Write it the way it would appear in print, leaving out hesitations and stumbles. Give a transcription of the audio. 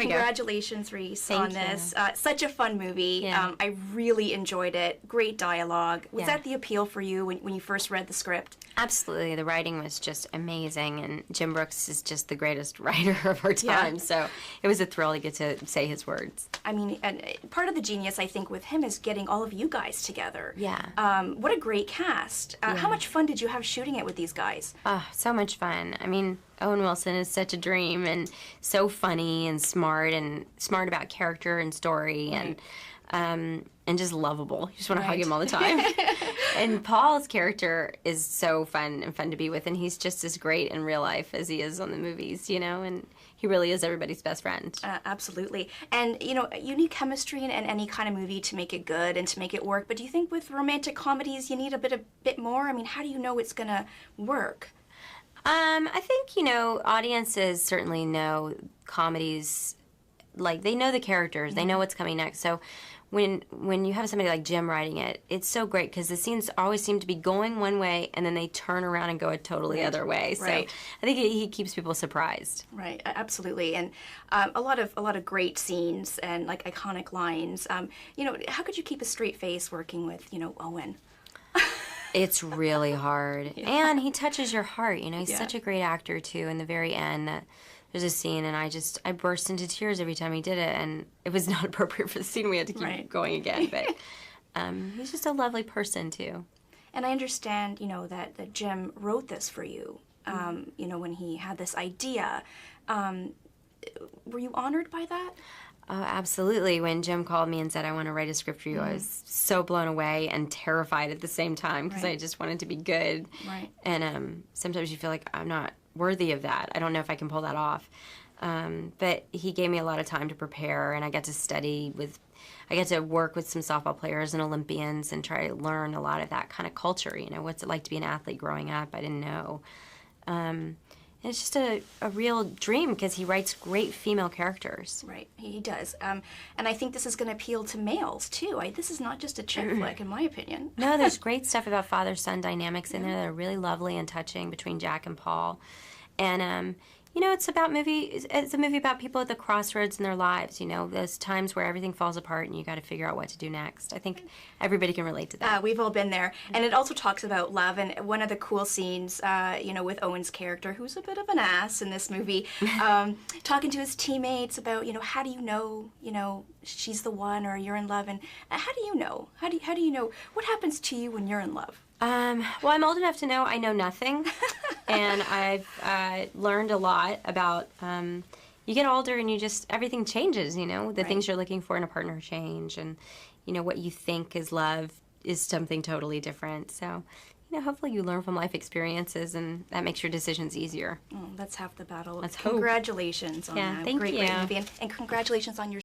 we go. Congratulations, Reese, Thank on you. this. Such a fun movie. Yeah. I really enjoyed it. Great dialogue. Was Yeah. that the appeal for you when you first read the script? Absolutely. The writing was just amazing, and Jim Brooks is just the greatest writer of our time, so it was a thrill to get to say his words. I mean, and part of the genius, I think, with him is getting all of you guys together. Yeah. What a great cast. How much fun did you have shooting it with these guys? Oh, so much fun. I mean, Owen Wilson is such a dream, and so funny and smart about character and story, and just lovable. You just want to hug him all the time. And Paul's character is so fun to be with, and he's just as great in real life as he is on the movies, you know, and he really is everybody's best friend. Absolutely. And, you know, you need chemistry in any kind of movie to make it good and to make it work, but do you think with romantic comedies you need a bit more? I mean, how do you know it's going to work? I think, you know, audiences certainly know comedies, like, they know the characters, they know what's coming next, so when you have somebody like Jim writing it, it's so great because the scenes always seem to be going one way and then they turn around and go a totally other way. So I think he keeps people surprised. Right, absolutely, and a lot of great scenes and like iconic lines. You know, how could you keep a straight face working with Owen? It's really hard, and he touches your heart. You know, he's such a great actor too. In the very end, there's a scene, and I burst into tears every time he did it, and it was not appropriate for the scene. We had to keep going again, but he's just a lovely person too. And I understand, that Jim wrote this for you. When he had this idea, were you honored by that? Oh, absolutely. When Jim called me and said, I want to write a script for you, I was so blown away and terrified at the same time because I just wanted to be good. Right. And sometimes you feel like I'm not worthy of that. I don't know if I can pull that off. But he gave me a lot of time to prepare, and I got to work with some softball players and Olympians and try to learn a lot of that kind of culture. You know, what's it like to be an athlete growing up? I didn't know. And it's just a real dream because he writes great female characters. Right, he does. And I think this is going to appeal to males, too. This is not just a chick flick, in my opinion. No, there's great stuff about father-son dynamics in there that are really lovely and touching between Jack and Paul. And, it's a movie about people at the crossroads in their lives, those times where everything falls apart and you got to figure out what to do next. I think everybody can relate to that. We've all been there. And it also talks about love, and one of the cool scenes, with Owen's character, who's a bit of an ass in this movie, talking to his teammates about, how do you know, she's the one or you're in love, and how do you know? How do you know? What happens to you when you're in love? Well, I'm old enough to know I know nothing, and I've learned a lot about, you get older and everything changes, the things you're looking for in a partner change, and, what you think is love is something totally different, so, hopefully you learn from life experiences, and that makes your decisions easier. Oh, that's half the battle. Let's Congratulations hope. on that. Thank you. Great movie, and congratulations on your